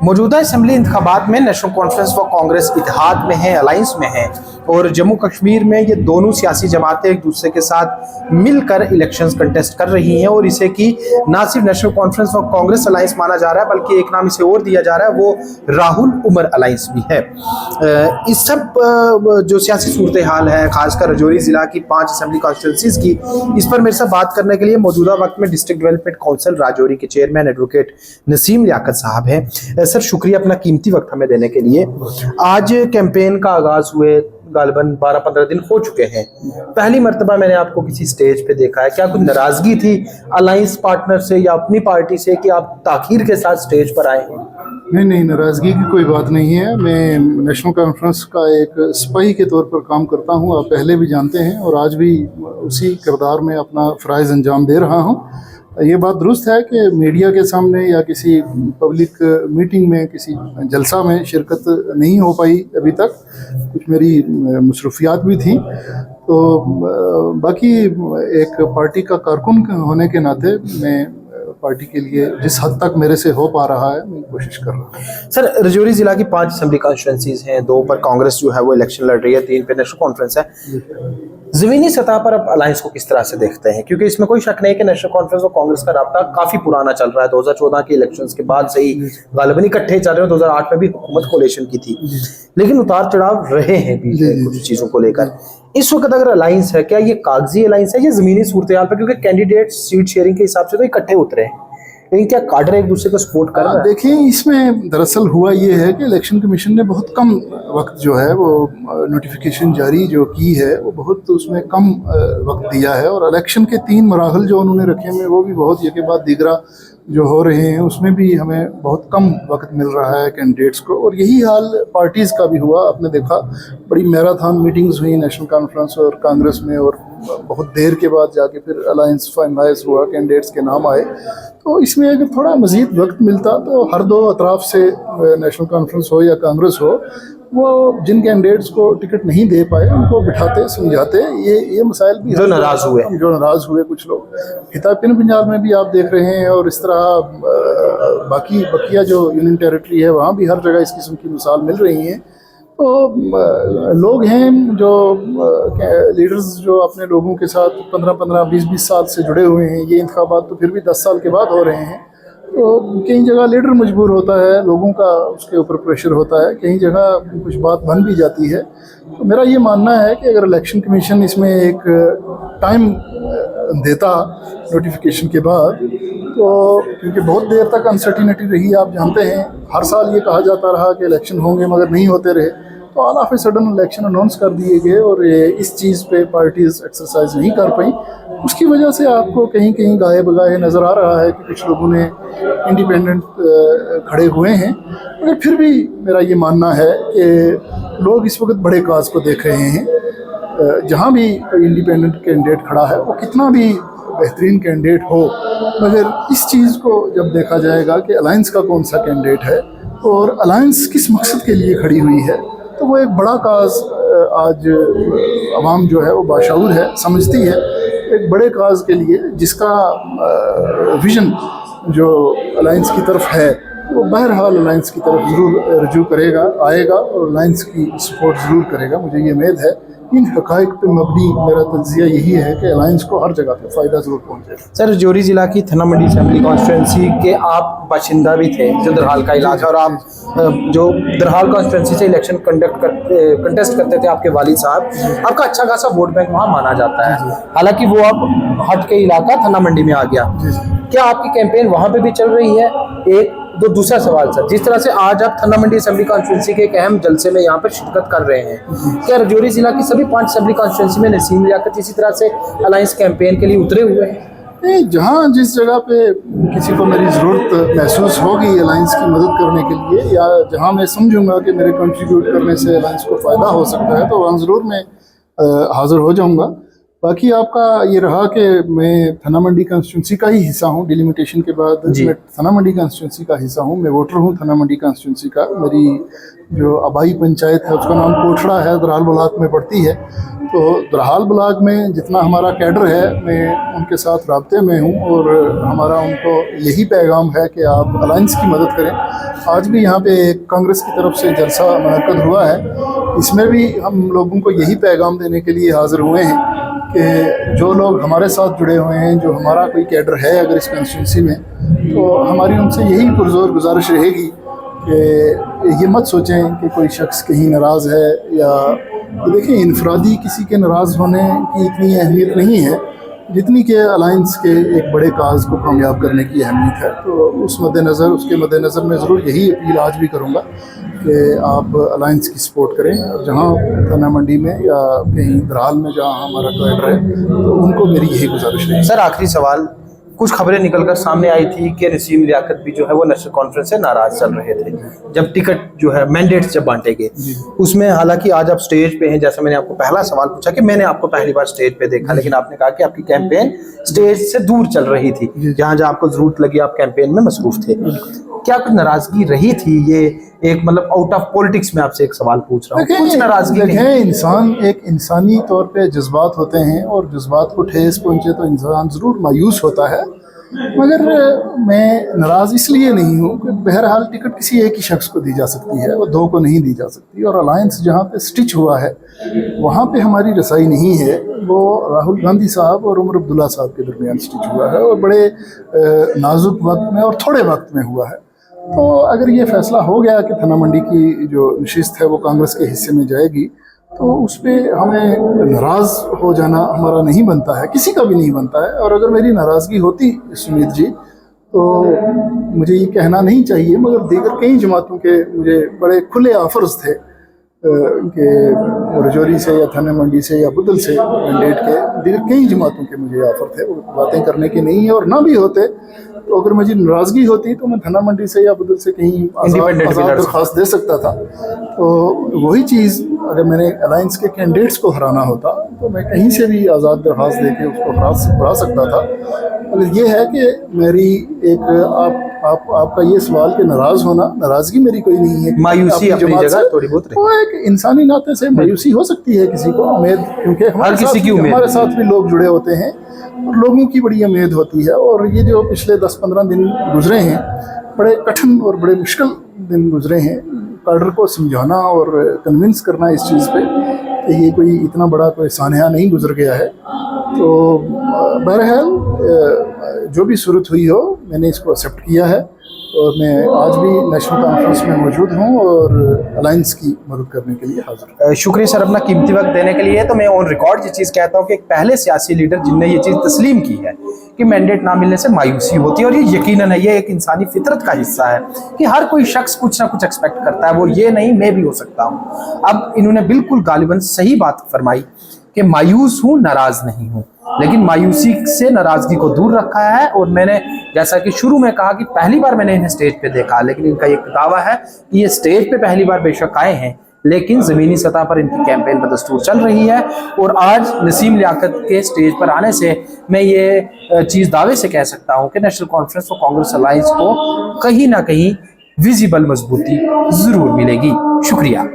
मौजूदा असम्बली इंतखाबात में नेशनल कॉन्फ्रेंस व कांग्रेस इत्तेहाद में है, अलायंस में है और जम्मू कश्मीर में ये दोनों सियासी जमातें एक दूसरे के साथ मिलकर इलेक्शंस कंटेस्ट कर रही हैं और इसे की ना सिर्फ नेशनल कॉन्फ्रेंस व कांग्रेस अलायंस माना जा रहा है बल्कि एक नाम इसे और दिया जा रहा है, वो राहुल उमर अलायंस भी है। इस सब जो सियासी सूरत हाल है, खासकर रजौरी ज़िला की 5 असम्बली कॉन्स्टिट्यूंसीज की, इस पर मेरे साथ बात करने के लिए मौजूदा वक्त में डिस्ट्रिक्ट डेवलपमेंट काउंसिल राजौरी के चेयरमैन एडवोकेट नसीम लियाकत साहब हैं। सर, शुक्रिया अपना कीमती वक्त हमें देने के लिए। आज कैंपेन का आगाज हुए गालिबन 12-15 दिन हो चुके हैं। पहली मर्तबा मैंने आपको किसी स्टेज पे देखा है, क्या कुछ नाराजगी थी अलायंस पार्टनर से या अपनी पार्टी से कि आप ताखीर के साथ स्टेज पर आए हैं? नहीं, नाराज़गी की कोई बात नहीं है। मैं नेशनल कॉन्फ्रेंस का एक सिपाही के तौर पर काम करता हूं, आप पहले भी जानते हैं, और आज भी उसी किरदार में अपना फ़राइज़ अंजाम दे रहा हूं। ये बात दुरुस्त है कि मीडिया के सामने या किसी पब्लिक मीटिंग में, किसी जलसा में शिरकत नहीं हो पाई अभी तक, कुछ मेरी मसरूफियात भी थी। तो बाकी एक पार्टी का कारकुन होने के नाते मैं पार्टी के लिए जिस हद तक मेरे से हो पा रहा है मैं कोशिश कर रहा हूँ। सर, रजौरी जिला की 5 असेंबली कॉन्स्टिट्यूंसीज हैं, 2 पर कांग्रेस जो है वो इलेक्शन लड़ रही है, 3 पे नेशनल कॉन्फ्रेंस है। ज़मीनी सतह पर आप अलायंस को किस तरह से देखते हैं? क्योंकि इसमें कोई शक नहीं है कि नेशनल कॉन्फ्रेंस और कांग्रेस का राब्ता काफी पुराना चल रहा है। 2014 के इलेक्शंस के बाद से ही गालिबन इकट्ठे चल रहे हैं। 2008 में भी हुकूमत कोalition की थी, लेकिन उतार चढ़ाव रहे हैं बीच में कुछ चीजों को लेकर। इस वक्त अगर अलायंस है, क्या ये कागजी अलायंस है या जमीनी सूरत हाल पर? क्योंकि कैंडिडेट सीट शेयरिंग के हिसाब से तो इकट्ठे उतरे हैं, लेकिन क्या काडर एक दूसरे को सपोर्ट कर रहा है? देखिए, इसमें दरअसल हुआ ये है कि इलेक्शन कमीशन ने बहुत कम वक्त जो है वो नोटिफिकेशन जारी जो की है वो बहुत उसमें कम वक्त दिया है, और इलेक्शन के 3 मराहल जो उन्होंने रखे हैं वो भी बहुत एक के बाद दीगरा जो हो रहे हैं उसमें भी हमें बहुत कम वक्त मिल रहा है कैंडिडेट्स को। और यही हाल पार्टीज़ का भी हुआ। आपने देखा बड़ी मैराथन मीटिंग्स हुई नेशनल कॉन्फ्रेंस और कांग्रेस में, और बहुत देर के बाद जाके फिर अलायंस फाइनलाइज हुआ, कैंडिडेट्स के नाम आए। तो इसमें अगर थोड़ा मज़ीद वक्त मिलता तो हर 2 अतराफ से, नेशनल कॉन्फ्रेंस हो या कांग्रेस हो, वो जिन कैंडिडेट्स को टिकट नहीं दे पाए उनको बिठाते, समझाते। ये मसाइल भी जो नाराज़ हुए कुछ लोग हितापिन पंजाब में भी आप देख रहे हैं, और इस तरह बकिया जो यूनियन टेरिटरी है वहाँ भी हर जगह इस किस्म की मिसाल मिल रही हैं। तो लोग हैं जो लीडर्स जो अपने लोगों के साथ 15-15, 20-20 साल से जुड़े हुए हैं। ये इंतखाबात तो फिर भी 10 साल के बाद हो रहे हैं, तो कई जगह लीडर मजबूर होता है, लोगों का उसके ऊपर प्रेशर होता है, कई जगह कुछ बात बन भी जाती है। तो मेरा ये मानना है कि अगर इलेक्शन कमीशन इसमें एक टाइम देता नोटिफिकेशन के बाद, तो क्योंकि बहुत देर तक अनसर्टिनिटी रही, आप जानते हैं, हर साल ये कहा जाता रहा कि इलेक्शन होंगे मगर नहीं होते रहे, तो all of a sudden election announce कर दिए गए और इस चीज़ पे पार्टीज़ एक्सरसाइज नहीं कर पाई। उसकी वजह से आपको कहीं कहीं गाए बगाए नज़र आ रहा है कि कुछ लोगों ने इंडिपेंडेंट खड़े हुए हैं। मगर फिर भी मेरा ये मानना है कि लोग इस वक्त बड़े काज को देख रहे हैं। जहाँ भी कोई इंडिपेंडेंट कैंडिडेट खड़ा है, वो कितना भी बेहतरीन कैंडिडेट हो, मगर इस चीज़ को जब देखा जाएगा कि अलायंस का कौन सा कैंडिडेट है और अलायंस किस मकसद के लिए खड़ी हुई है, तो वो एक बड़ा काज आज अवाम जो है वो बाशऊर है, समझती है एक बड़े काज के लिए, जिसका विज़न जो अलायंस की तरफ है वो बहरहाल अलायंस की तरफ ज़रूर रजू करेगा, आएगा और अलायंस की सपोर्ट ज़रूर करेगा। मुझे ये उम्मीद है। इन हक़ाइक़ पे मबनी मेरा तज्ज़िया यही है कि अलायंस को हर जगह पे फ़ायदा ज़रूर पहुँचेगा। सर, रजौरी ज़िला की थना मंडी असेंबली कॉन्स्टिट्यूंसी के आप बाशिंदा भी थे, जो दरहाल का इलाका, और आप जो दरहाल कॉन्स्टिट्यूंसी से इलेक्शन कंटेस्ट करते थे, आपके वालिद साहब, आपका अच्छा खासा वोट बैंक वहाँ माना जाता है। हालांकि वो अब हट के इलाका थना मंडी में आ गया। क्या आपकी कैंपेन वहाँ पे भी चल रही है? एक तो दूसरा सवाल सर, जिस तरह से आज आप थना मंडी असेंबली कॉन्स्टिट्यूंसी के एक अहम जलसे में यहाँ पर शिरकत कर रहे हैं, क्या रजौरी जिला की सभी 5 असेंबली कॉन्स्टिट्यूंसी में नसीम लियाकत इसी तरह से अलायंस कैंपेन के लिए उतरे हुए हैं? जहाँ जिस जगह पे किसी को मेरी ज़रूरत महसूस होगी अलायंस की मदद करने के लिए, या जहाँ मैं समझूंगा कि मेरे कंट्रीब्यूट करने से अलायंस को फ़ायदा हो सकता है, तो वहाँ ज़रूर मैं हाज़िर हो जाऊँगा। बाकी आपका ये रहा कि मैं थाना मंडी कंस्टिट्यूंसी का ही हिस्सा हूँ। डिलिमिटेशन के बाद मैं थाना मंडी कंस्टिट्यूंसी का हिस्सा हूँ। मैं वोटर हूँ थाना मंडी कंस्टिट्यूंसी का। मेरी जो आबाई पंचायत है उसका नाम कोठड़ा है, दरहाल ब्लॉक में पड़ती है। तो दरहाल ब्लॉक में जितना हमारा कैडर है मैं उनके साथ राब्ते में हूँ और हमारा उनको यही पैगाम है कि आप अलायंस की मदद करें। आज भी यहाँ पे कांग्रेस की तरफ से जलसा मुनक्कद हुआ है, इसमें भी हम लोगों को यही पैगाम देने के लिए हाज़िर हुए हैं कि जो लोग हमारे साथ जुड़े हुए हैं, जो हमारा कोई कैडर है अगर इस कंस्टिट्यूंसी में, तो हमारी उनसे यही पुरजोर गुजारिश रहेगी कि ये मत सोचें कि कोई शख्स कहीं नाराज़ है या देखिए इनफरादी किसी के नाराज़ होने की इतनी अहमियत नहीं है जितनी कि अलायंस के एक बड़े काज को कामयाब करने की अहमियत है। तो उसके मद्देनज़र मैं ज़रूर यही अपील आज भी करूँगा कि आप अलायंस की सपोर्ट करें। जहाँ थाना मंडी में या कहीं दरहाल में जहाँ हमारा कैडर है तो उनको मेरी यही गुजारिश है। सर आखिरी सवाल, कुछ खबरें निकलकर सामने आई थी कि नसीम लियाकत भी जो है वो नेशनल कॉन्फ्रेंस से नाराज चल रहे थे जब टिकट जो है मैंडेट्स जब बांटे गए उसमें। हालांकि आज आप स्टेज पे हैं, जैसे मैंने आपको पहला सवाल पूछा कि मैंने आपको पहली बार स्टेज पे देखा, लेकिन आपने कहा कि आपकी कैंपेन स्टेज से दूर चल रही थी, जहां जहां आपको जरूरत लगी आप कैंपेन में मसरूफ थे। क्या कुछ नाराजगी रही थी? ये एक मतलब आउट ऑफ पॉलिटिक्स में आपसे एक सवाल पूछ रहा हूँ, कुछ नाराजगी देखें, इंसान एक इंसानी तौर पे जज्बात होते हैं और जज्बात को ठेस पहुंचे तो इंसान ज़रूर मायूस होता है, मगर मैं नाराज़ इसलिए नहीं हूँ कि बहरहाल टिकट किसी एक ही शख्स को दी जा सकती है, वो दो को नहीं दी जा सकती। और अलायंस जहाँ पे स्टिच हुआ है वहाँ पे हमारी रसाई नहीं है, वो राहुल गांधी साहब और उमर अब्दुल्ला साहब के दरमियान स्टिच हुआ है और बड़े नाजुक वक्त में और थोड़े वक्त में हुआ है। तो अगर ये फैसला हो गया कि थाना मंडी की जो नशिस्त है वो कांग्रेस के हिस्से में जाएगी तो उस पर हमें नाराज़ हो जाना हमारा नहीं बनता है, किसी का भी नहीं बनता है। और अगर मेरी नाराज़गी होती सुमित जी तो मुझे ये कहना नहीं चाहिए, मगर दीगर कई जमातों के मुझे बड़े खुले ऑफर्स थे कि रजौरी से या थाना मंडी से या बुदल से मैंडेट के, दीगर कई जमातों के मुझे ऑफर थे। वो बातें करने की नहीं है, और ना भी होते तो अगर मुझे नाराज़गी होती तो मैं थाना मंडी से या बुदल से कहीं आज़ाद दरख्वास्त दे सकता था। तो वही चीज़ अगर मैंने अलायंस के कैंडिडेट्स को हराना होता तो मैं कहीं से भी आज़ाद दरख्वास्त दे के उसको हरा सकता था। मगर ये है कि मेरी एक आपका ये सवाल कि नाराज़ होना, नाराज़गी मेरी कोई नहीं है, मायूसी अपनी जगह थोड़ी बहुत वो एक इंसानी नाते से मायूसी हो सकती है किसी को, उम्मीद, क्योंकि हमारे साथ भी लोग जुड़े होते हैं और लोगों की बड़ी उम्मीद होती है। और ये जो पिछले 10-15 दिन गुजरे हैं बड़े कठिन और बड़े मुश्किल दिन गुजरे हैं, कैडर को समझाना और कन्विंस करना इस चीज़ पे कि ये कोई इतना बड़ा कोई सानहा नहीं गुजर गया है। तो बहरहाल जो भी सूरत हुई हो मैंने इसको एक्सेप्ट किया है और मैं आज भी नेशनल कॉन्फ्रेंस में मौजूद हूँ और अलायंस की मदद करने के लिए हाजिर। शुक्रिया सर अपना कीमती वक्त देने के लिए। तो मैं ऑन रिकॉर्ड ये चीज़ कहता हूँ कि एक पहले सियासी लीडर जिनने ये चीज़ तस्लीम की है कि मैंडेट ना मिलने से मायूसी होती है, और ये यकीनन है, ये एक इंसानी फितरत का हिस्सा है कि हर कोई शख्स कुछ ना कुछ एक्सपेक्ट करता है, वो ये नहीं मैं भी हो सकता हूँ। अब इन्होंने बिल्कुल गालिबन सही बात फरमाई कि मायूस हूँ, नाराज़ नहीं हूँ, लेकिन मायूसी से नाराज़गी को दूर रखा है। और मैंने जैसा कि शुरू में कहा कि पहली बार मैंने इन्हें स्टेज पे देखा, लेकिन इनका एक दावा है कि ये स्टेज पे पहली बार बेशक आए हैं, लेकिन ज़मीनी सतह पर इनकी कैंपेन बदस्तूर चल रही है। और आज नसीम लियाकत के स्टेज पर आने से मैं ये चीज़ दावे से कह सकता हूँ कि नेशनल कॉन्फ्रेंस और कांग्रेस अलायंस को कहीं ना कहीं विजिबल मजबूती ज़रूर मिलेगी। शुक्रिया।